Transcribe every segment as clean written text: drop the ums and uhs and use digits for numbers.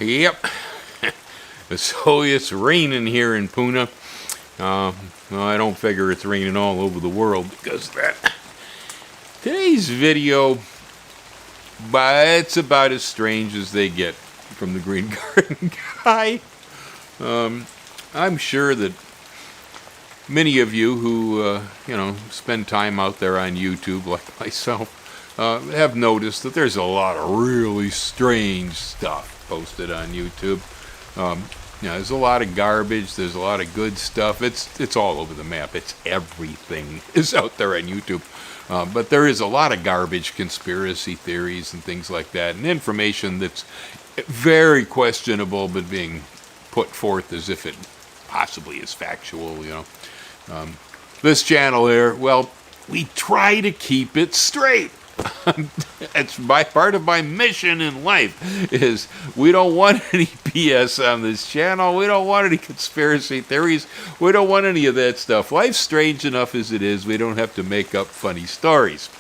Yep. So it's raining here in Pune. Well, I don't figure it's raining all over the world because of that. Today's video, it's about as strange as they get from the Green Garden Guy. I'm sure that many of you who, spend time out there on YouTube like myself have noticed that there's a lot of really strange stuff posted on YouTube. There's a lot of garbage. There's a lot of good stuff. It's all over the map. It's everything is out there on YouTube. But there is a lot of garbage, conspiracy theories and things like that, and information that's very questionable, but being put forth as if it possibly is factual. This channel here, well, we try to keep it straight. It's part of my mission in life is we don't want any BS on this channel. We don't want any conspiracy theories. We don't want any of that stuff. Life's strange enough as it is. We don't have to make up funny stories.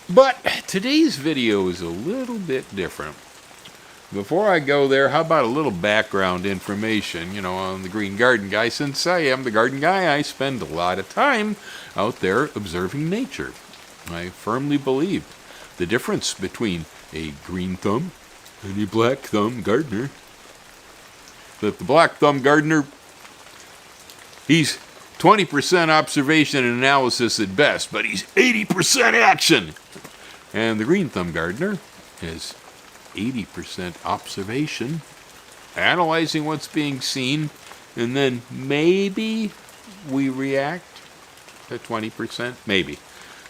But today's video is a little bit different. Before I go there, how about a little background information, on the Green Garden Guy? Since I am the Garden Guy, I spend a lot of time out there observing nature. I firmly believe the difference between a green thumb and a black thumb gardener. That the black thumb gardener, he's 20% observation and analysis at best, but he's 80% action. And the green thumb gardener is 80% observation, analyzing what's being seen, and then maybe we react to 20%, maybe.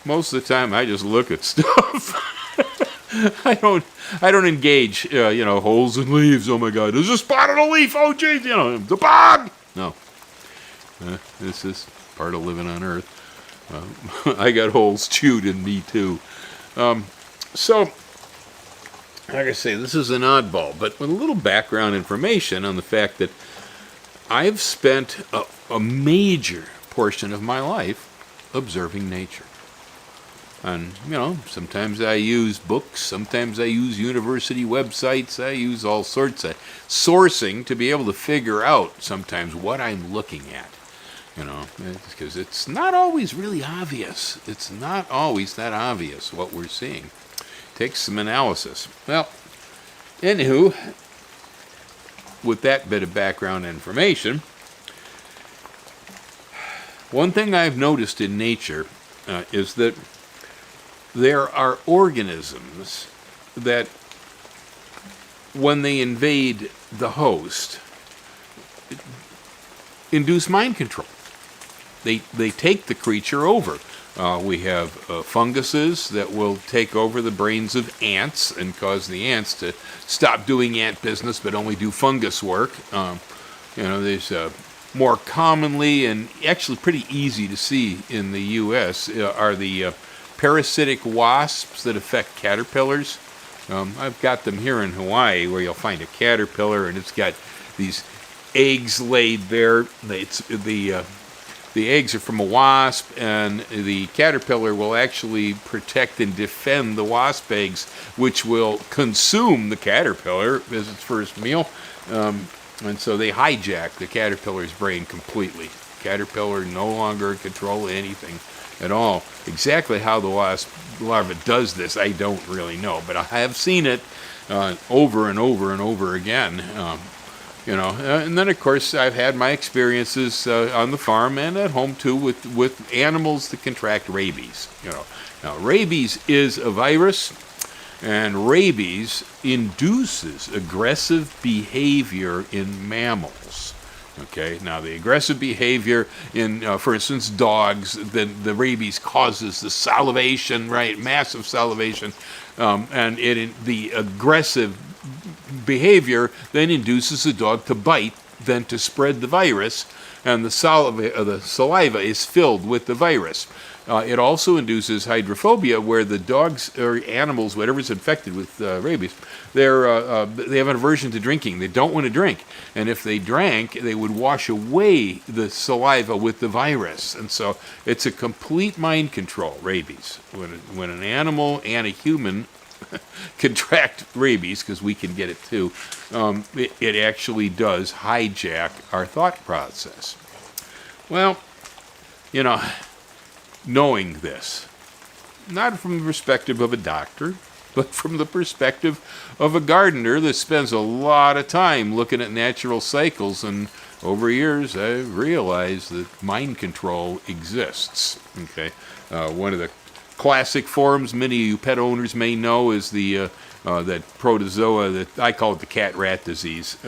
Most of the time, I just look at stuff. I don't engage. Holes in leaves. Oh my God, there's a spot on a leaf. Oh geez, the bog. No, this is part of living on Earth. I got holes chewed in me too. So, like I say, this is an oddball, but with a little background information on the fact that I've spent a major portion of my life observing nature. And, sometimes I use books, sometimes I use university websites, I use all sorts of sourcing to be able to figure out sometimes what I'm looking at. Because it's not always really obvious. It's not always that obvious what we're seeing. It takes some analysis. Well, anywho, with that bit of background information, one thing I've noticed in nature is that there are organisms that, when they invade the host, induce mind control. They take the creature over. We have funguses that will take over the brains of ants and cause the ants to stop doing ant business but only do fungus work. There's more commonly and actually pretty easy to see in the U.S. Are the parasitic wasps that affect caterpillars. I've got them here in Hawaii where you'll find a caterpillar and it's got these eggs laid there. The eggs are from a wasp, and the caterpillar will actually protect and defend the wasp eggs, which will consume the caterpillar as its first meal. And so they hijack the caterpillar's brain completely. Caterpillar no longer in control of anything at all. Exactly how the wasp larva does this, I don't really know, but I have seen it over and over and over again. And then of course I've had my experiences on the farm and at home too with animals that contract rabies. Now rabies is a virus, and rabies induces aggressive behavior in mammals. Okay, now the aggressive behavior in, for instance, dogs, the rabies causes the salivation, right, massive salivation, and the aggressive behavior then induces the dog to bite, then to spread the virus, and the saliva is filled with the virus. It also induces hydrophobia, where the dogs or animals, whatever's infected with rabies, they have an aversion to drinking. They don't want to drink. And if they drank, they would wash away the saliva with the virus. And so it's a complete mind control, rabies. When an animal and a human contract rabies, because we can get it too, it actually does hijack our thought process. Well, you know, knowing this, not from the perspective of a doctor, but from the perspective of a gardener that spends a lot of time looking at natural cycles, and over years I've realized that mind control exists. Okay, one of the classic forms many of you pet owners may know is the that protozoa that I call it the cat-rat disease.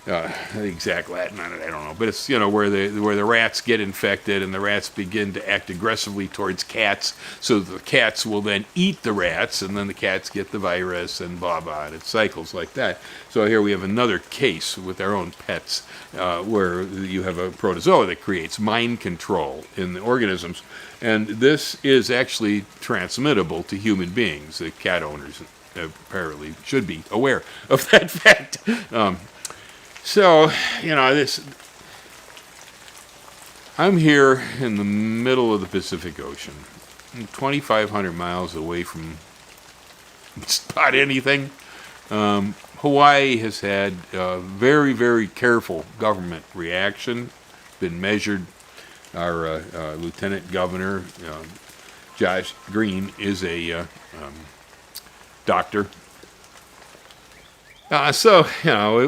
The exact Latin on it, I don't know, but it's, where the rats get infected and the rats begin to act aggressively towards cats, so the cats will then eat the rats, and then the cats get the virus, and blah blah, and it cycles like that. So here we have another case with our own pets, where you have a protozoa that creates mind control in the organisms, and this is actually transmittable to human beings. The cat owners apparently should be aware of that fact. So, I'm here in the middle of the Pacific Ocean, 2,500 miles away from about anything. Hawaii has had very, very careful government reaction, been measured. Our Lieutenant Governor, Josh Green, is a doctor. So,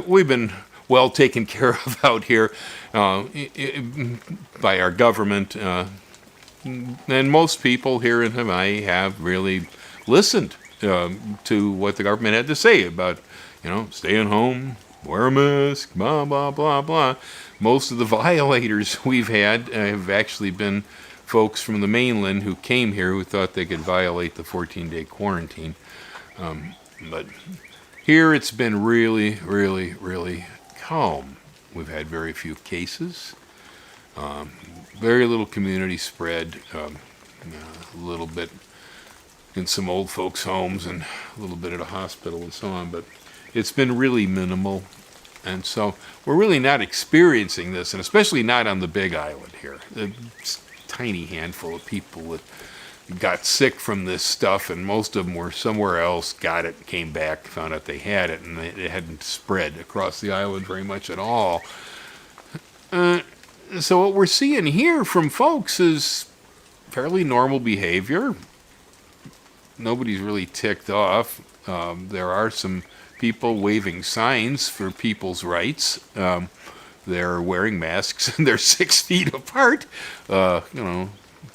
we've been well taken care of out here by our government. And most people here in Hawaii have really listened to what the government had to say about, staying home, wear a mask, blah, blah, blah, blah. Most of the violators we've had have actually been folks from the mainland who came here who thought they could violate the 14-day quarantine. But here it's been really, really, really calm. We've had very few cases, very little community spread, a little bit in some old folks' homes and a little bit at a hospital and so on, but it's been really minimal. And so we're really not experiencing this, and especially not on the Big Island here. A tiny handful of people that got sick from this stuff, and most of them were somewhere else, got it, came back, found out they had it, and it hadn't spread across the island very much at all. So what we're seeing here from folks is fairly normal behavior. Nobody's really ticked off. There are some people waving signs for people's rights. They're wearing masks, and they're 6 feet apart.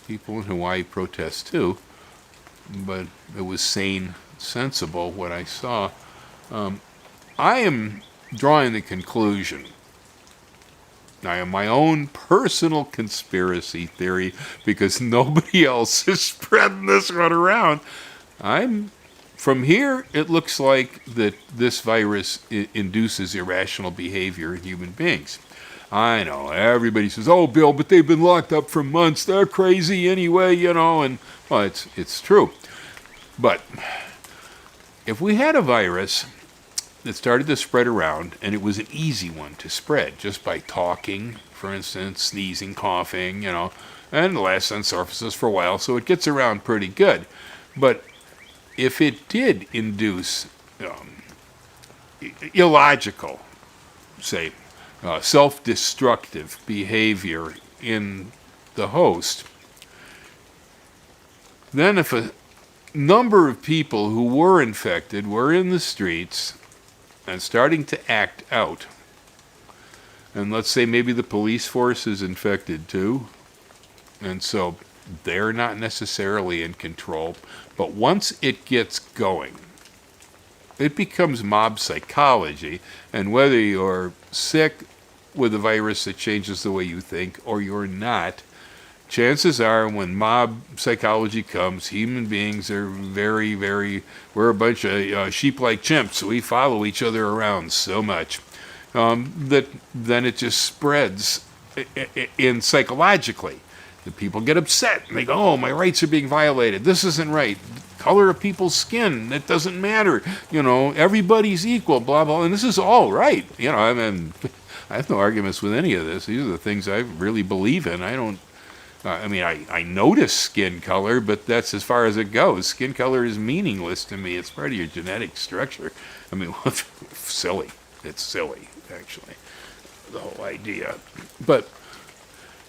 People in Hawaii protest too, but it was sane, sensible what I saw. I am drawing the conclusion, I am my own personal conspiracy theory, because nobody else is spreading this one around. From here, it looks like that this virus induces irrational behavior in human beings. I know, everybody says, oh, Bill, but they've been locked up for months. They're crazy anyway, and, well, it's true. But if we had a virus that started to spread around, and it was an easy one to spread, just by talking, for instance, sneezing, coughing, and it lasts on surfaces for a while, so it gets around pretty good. But if it did induce illogical, say, self-destructive behavior in the host, then if a number of people who were infected were in the streets and starting to act out, and let's say maybe the police force is infected too, and so they're not necessarily in control, but once it gets going, it becomes mob psychology, and whether you're sick with a virus that changes the way you think or you're not, chances are when mob psychology comes, human beings are very, very, we're a bunch of sheep-like chimps. We follow each other around so much that then it just spreads in psychologically. The people get upset and they go, oh, my rights are being violated. This isn't right. Color of people's skin, it doesn't matter. Everybody's equal, blah, blah. And this is all right. I have no arguments with any of this. These are the things I really believe in. I don't I mean, I notice skin color, but that's as far as it goes. Skin color is meaningless to me. It's part of your genetic structure. I mean, silly. It's silly, actually, the whole idea. But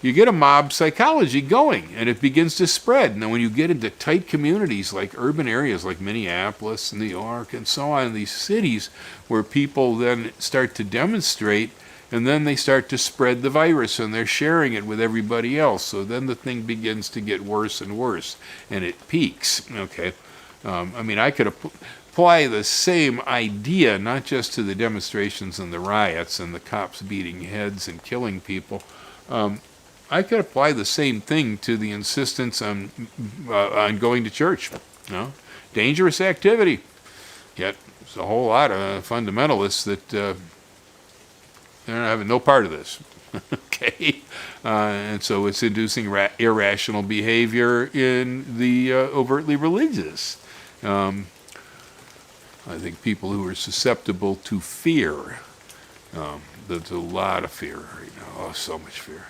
you get a mob psychology going, and it begins to spread. Now, when you get into tight communities like urban areas like Minneapolis, New York, and so on, these cities where people then start to demonstrate, and then they start to spread the virus, and they're sharing it with everybody else. So then the thing begins to get worse and worse, and it peaks. Okay, I mean, I could apply the same idea not just to the demonstrations and the riots and the cops beating heads and killing people. I could apply the same thing to the insistence on going to church. You know, dangerous activity. Yet there's a whole lot of fundamentalists that they're not having no part of this. Okay, and so it's inducing irrational behavior in the overtly religious. I think people who are susceptible to fear. There's a lot of fear right now. Oh, so much fear.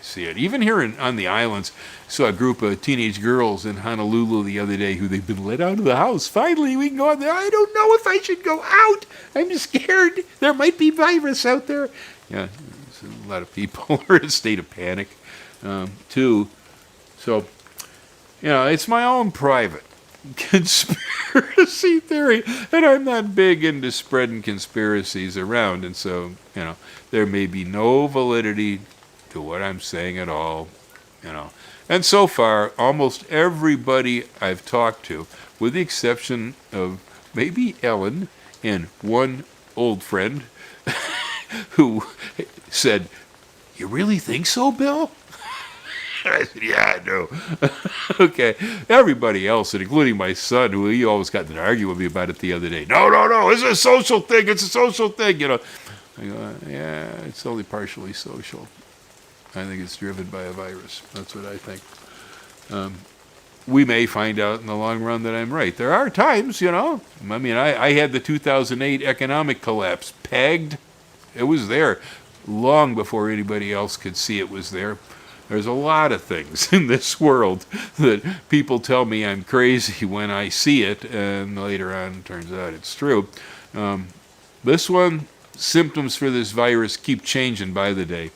See it. Even here on the islands, I saw a group of teenage girls in Honolulu the other day who they've been let out of the house. Finally, we can go out there. I don't know if I should go out. I'm scared. There might be virus out there. Yeah, a lot of people are in a state of panic, too. So, you know, it's my own private conspiracy theory, and I'm not big into spreading conspiracies around, and so, you know, there may be no validity to what I'm saying at all, you know. And so far, almost everybody I've talked to, with the exception of maybe Ellen and one old friend who said, "You really think so, Bill?" I said, "Yeah, I do." Okay. Everybody else, including my son, who he always got to argue with me about it the other day. No, it's a social thing. It's a social thing, you know. I go, yeah, it's only partially social. I think it's driven by a virus. That's what I think. We may find out in the long run that I'm right. There are times, you know. I mean, I had the 2008 economic collapse pegged. It was there long before anybody else could see it was there. There's a lot of things in this world that people tell me I'm crazy when I see it, and later on it turns out it's true. This one, symptoms for this virus keep changing by the day.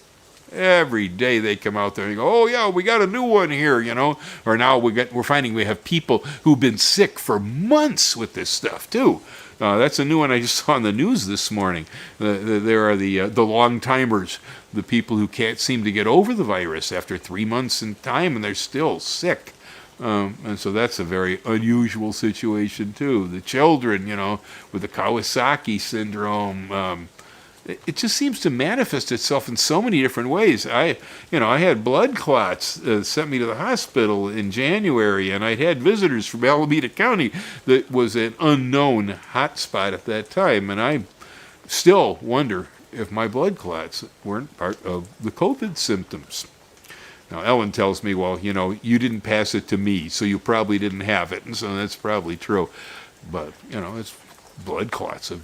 Every day they come out there and go, "Oh yeah, we got a new one here," you know. Or now we're finding we have people who've been sick for months with this stuff too. That's a new one I just saw on the news this morning. There are the long timers, the people who can't seem to get over the virus after 3 months in time, and they're still sick. And so that's a very unusual situation too. The children, you know, with the Kawasaki syndrome. It just seems to manifest itself in so many different ways. I had blood clots sent me to the hospital in January, and I'd had visitors from Alameda County that was an unknown hotspot at that time, and I still wonder if my blood clots weren't part of the COVID symptoms. Now, Ellen tells me, well, you know, you didn't pass it to me, so you probably didn't have it, and so that's probably true. But, you know, it's blood clots have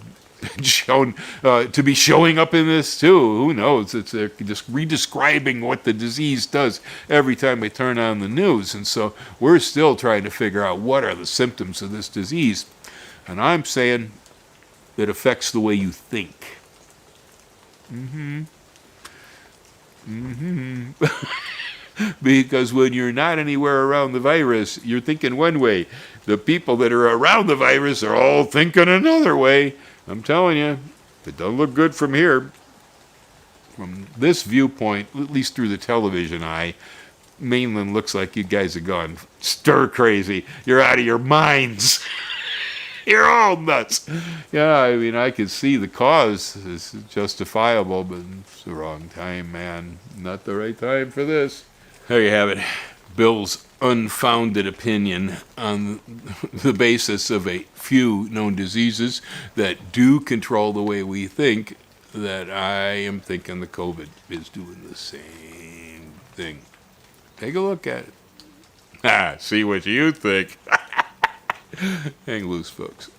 shown to be showing up in this too. Who knows? It's just redescribing what the disease does every time we turn on the news. And so we're still trying to figure out what are the symptoms of this disease. And I'm saying it affects the way you think. Because when you're not anywhere around the virus, you're thinking one way. The people that are around the virus are all thinking another way. I'm telling you, it doesn't look good from here. From this viewpoint, at least through the television eye, mainland looks like you guys are gone stir crazy. You're out of your minds. You're all nuts. Yeah, I mean, I could see the cause is justifiable, but it's the wrong time, man. Not the right time for this. There you have it. Bill's unfounded opinion on the basis of a few known diseases that do control the way we think, that I am thinking the COVID is doing the same thing. Take a look at it. See what you think. Hang loose, folks.